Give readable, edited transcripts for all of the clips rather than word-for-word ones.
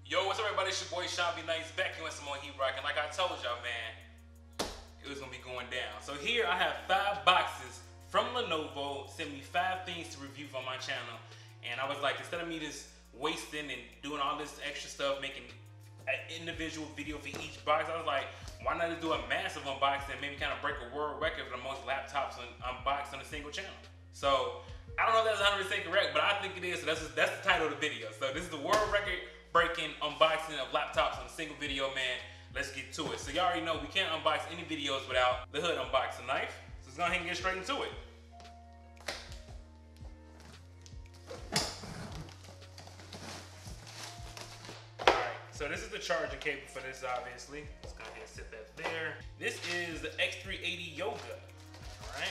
Yo, what's up everybody, it's your boy Sean B. Nice back here with some more heat rock, and like I told y'all, man, it was gonna be going down. So here I have 5 boxes from Lenovo, sent me 5 things to review for my channel, and I was like, instead of me just wasting and doing all this extra stuff, making an individual video for each box, I was like, why not just do a massive unboxing and maybe kind of break a world record for the most laptops unboxed on a single channel. So I don't know if that's 100% correct, but I think it is, so that's the title of the video. So this is the world record breaking unboxing of laptops on a single video, man. Let's get to it. So y'all already know we can't unbox any videos without the hood unboxing knife. So let's go ahead and get straight into it. Alright, so this is the charging cable for this, obviously. Let's go ahead and sit that there. This is the X380 Yoga. Alright.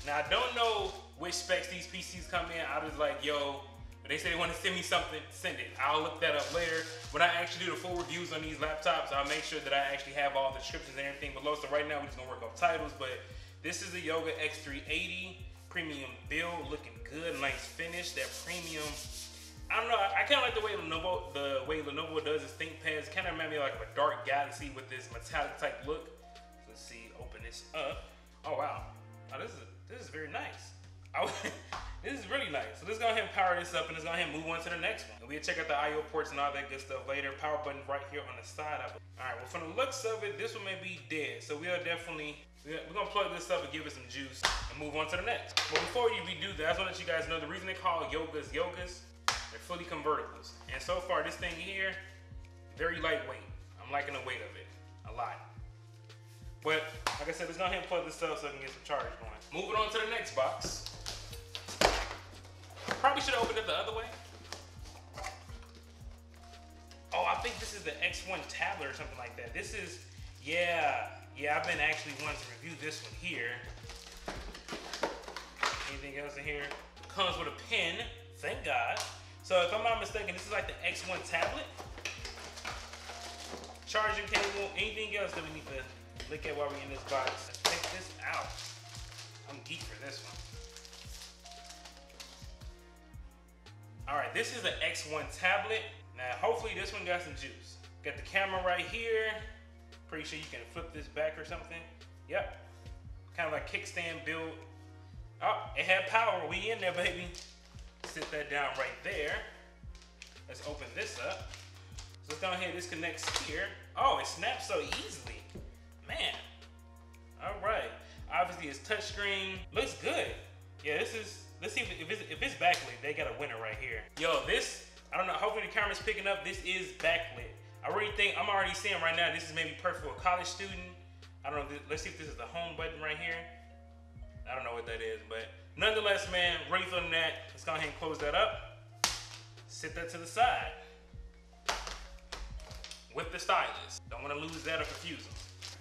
Now I don't know which specs these PCs come in. I was like, yo, but they say they want to send me something, send it. I'll look that up later. When I actually do the full reviews on these laptops, I'll make sure that I actually have all the descriptions and everything below. So right now we're just gonna work off titles, but this is the Yoga X380 premium build, looking good, nice finish. That premium, I don't know, I kind of like the way Lenovo does its ThinkPads. It kind of reminds me of like a dark galaxy with this metallic type look. So let's see, open this up. Oh wow, oh, this is very nice. This is really nice. So let's go ahead and power this up and let's go ahead and move on to the next one. And we'll check out the I/O ports and all that good stuff later. Power button right here on the side of it. All right, well from the looks of it, this one may be dead. So we're gonna plug this up and give it some juice and move on to the next. But before we do that, I just wanna let you guys know the reason they call Yogas, they're fully convertibles. And so far this thing here, very lightweight. I'm liking the weight of it a lot. But like I said, let's go ahead and plug this up so I can get some charge going. Moving on to the next box. Probably should have opened it the other way. Oh, I think this is the X1 tablet or something like that. This is, yeah, I've been actually wanting to review this one here. Anything else in here? Comes with a pen, thank God. So if I'm not mistaken, this is like the X1 tablet. Charging cable, anything else that we need to look at while we're in this box. Let's check this out. I'm geek for this one. All right, this is the X1 tablet. Now, hopefully this one got some juice. Got the camera right here. Pretty sure you can flip this back or something. Yep, kind of like kickstand build. Oh, it had power, we in there, baby. Sit that down right there. Let's open this up. So let's go ahead, this connects here. Oh, it snaps so easily. Man, all right. Obviously it's touchscreen, looks good. Yeah, this is, let's see if it's backlit. They got a winner right here. Yo, this, I don't know, hopefully the camera's picking up. This is backlit. I'm already seeing right now, this is maybe perfect for a college student. I don't know, let's see if this is the home button right here. I don't know what that is, but nonetheless, man, ready for that. Let's go ahead and close that up. Sit that to the side. With the stylus. Don't want to lose that or confuse them.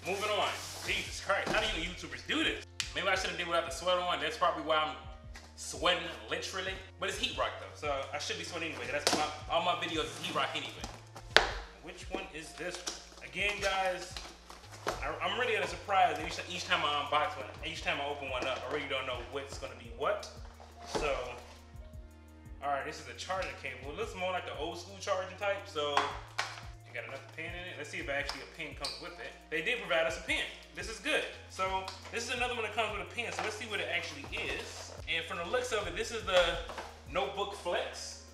Moving on. Jesus Christ, how do you YouTubers do this? Maybe I should have did without the sweater on. That's probably why I'm sweating literally. But it's heat rock though, so I should be sweating anyway. That's all my videos is heat rock anyway. Which one is this one? Again, guys, I'm really at a surprise each time I unbox one, each time I open one up. I really don't know what's gonna be what. So, all right, this is a charging cable. It looks more like the old school charging type. So, you got another pen in it. Let's see if actually a pen comes with it. They did provide us a pen. This is good. So this is another one that comes with a pen. So let's see what it actually is. And from the looks of it, this is the Notebook Flex.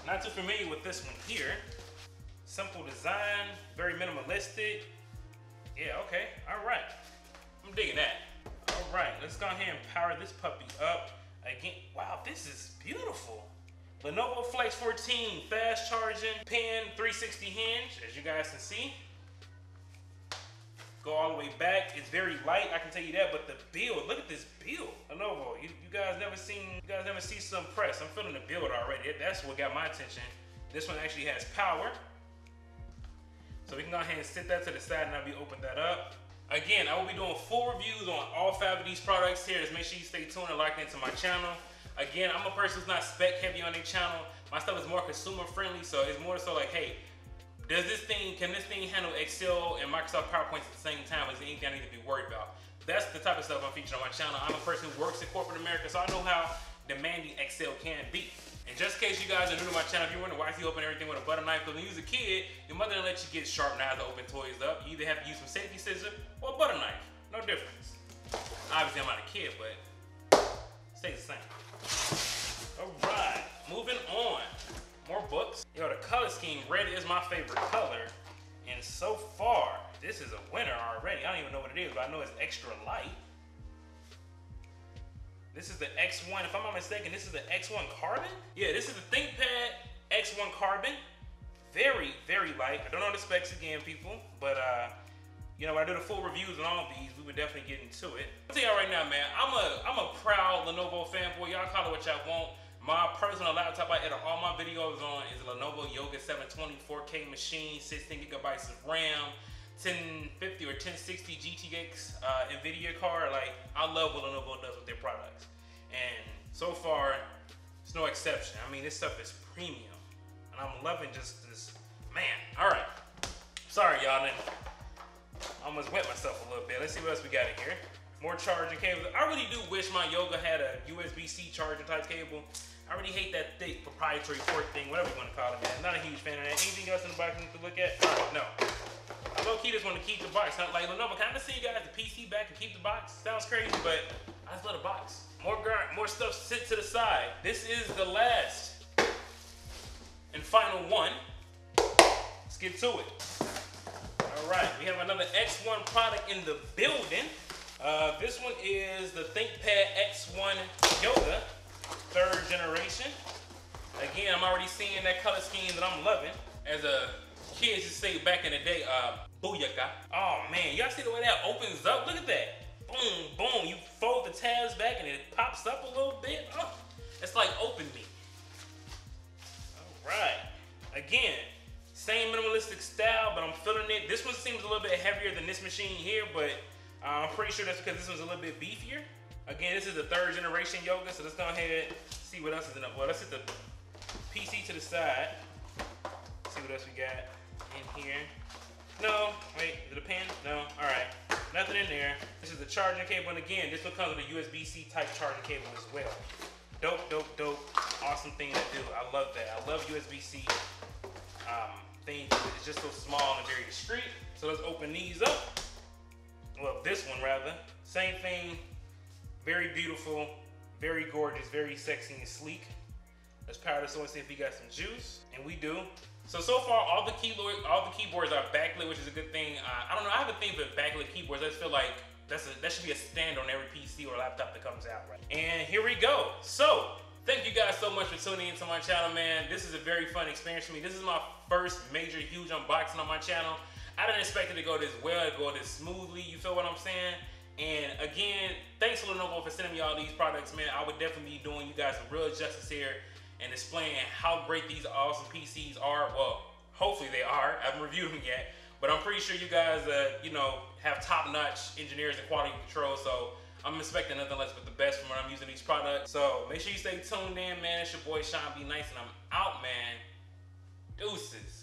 Not too familiar with this one here. Simple design, very minimalistic. Yeah, okay, all right. I'm digging that. All right, let's go ahead and power this puppy up. Again, wow, this is beautiful. Lenovo Flex 14 fast charging pen, 360 hinge, as you guys can see. Go all the way back. It's very light, I can tell you that, but the build, look at this build. Lenovo, you guys never see some press. I'm feeling the build already. That's what got my attention. This one actually has power. So we can go ahead and sit that to the side and now we open that up. Again, I will be doing full reviews on all 5 of these products here. Just make sure you stay tuned and lock into my channel. Again, I'm a person who's not spec heavy on their channel. My stuff is more consumer friendly, so it's more so like, hey, can this thing handle Excel and Microsoft PowerPoint at the same time? Is there anything I need to be worried about? That's the type of stuff I'm featuring on my channel. I'm a person who works in corporate America, so I know how demanding Excel can be. And just in case you guys are new to my channel, if you're wondering why you open everything with a butter knife, because when you was a kid, your mother didn't let you get sharp knives to open toys up. You either have to use some safety scissors or a butter knife. No difference. Obviously, I'm not a kid, but stays the same. All right, moving on. More books. Yo, the color scheme, red is my favorite color. And so far, this is a winner already. I don't even know what it is, but I know it's extra light. This is the X1, if I'm not mistaken, this is the X1 Carbon? Yeah, this is the ThinkPad X1 Carbon. Very, very light. I don't know the specs again, people, but you know, when I do the full reviews on all of these, we would definitely get into it. I'll tell y'all right now, man, I'm a proud Lenovo fanboy. Y'all call it what y'all want. My personal laptop I edit all my videos on is a Lenovo Yoga 720 4K machine, 16 gigabytes of RAM, 1050 or 1060 GTX NVIDIA card. Like, I love what Lenovo does with their products. And so far, it's no exception. I mean, this stuff is premium. And I'm loving just this, man. All right. Sorry, y'all. I almost wet myself a little bit. Let's see what else we got in here. More charging cables. I really do wish my Yoga had a USB-C charger type cable. I really hate that thick proprietary port thing, whatever you want to call it, man. Not a huge fan of that. Anything else in the box you need to look at? All right, no. I low-key just want to keep the box. Like, Lenovo, can I just send you guys the PC back and keep the box? Sounds crazy, but I just love the box. More stuff sit to the side. This is the last and final one. Let's get to it. All right, we have another X1 product in the building. This one is the ThinkPad X1 Yoga, 3rd generation. Again, I'm already seeing that color scheme that I'm loving. As a kid used to say back in the day, booyaka. Oh man, y'all see the way that opens up? Look at that. Boom, boom. You fold the tabs back and it pops up a little bit. Oh, it's like Open Me. All right. Again, same minimalistic style, but I'm feeling it. This one seems a little bit heavier than this machine here, but I'm pretty sure that's because this one's a little bit beefier. Again, this is the 3rd generation Yoga, so let's go ahead and see what else is in it. Well, let's hit the PC to the side. See what else we got in here. No, wait, is it a pen? No, all right. Nothing in there. This is the charging cable, and again, this one comes with a USB-C type charging cable as well. Dope, dope, dope. Awesome thing to do. I love that. I love USB-C things. It's just so small and very discreet. So let's open these up. Well, this one rather. Same thing. Very beautiful, very gorgeous, very sexy and sleek. Let's power this on and see if we got some juice. And we do. So far, all the keyboards are backlit, which is a good thing. I don't know, I have a thing for backlit keyboards. I just feel like that should be a standard on every PC or laptop that comes out, right? And here we go. So, thank you guys so much for tuning into my channel, man. This is a very fun experience for me. This is my first major, huge unboxing on my channel. I didn't expect it to go this well, to go this smoothly, you feel what I'm saying? And again, thanks to Lenovo for sending me all these products, man. I would definitely be doing you guys some real justice here and displaying how great these awesome PCs are. Well, hopefully they are. I haven't reviewed them yet, but I'm pretty sure you guys, you know, have top-notch engineers and quality control. So I'm expecting nothing less but the best from when I'm using these products. So make sure you stay tuned in, man. It's your boy Sean B. Nice, and I'm out, man. Deuces.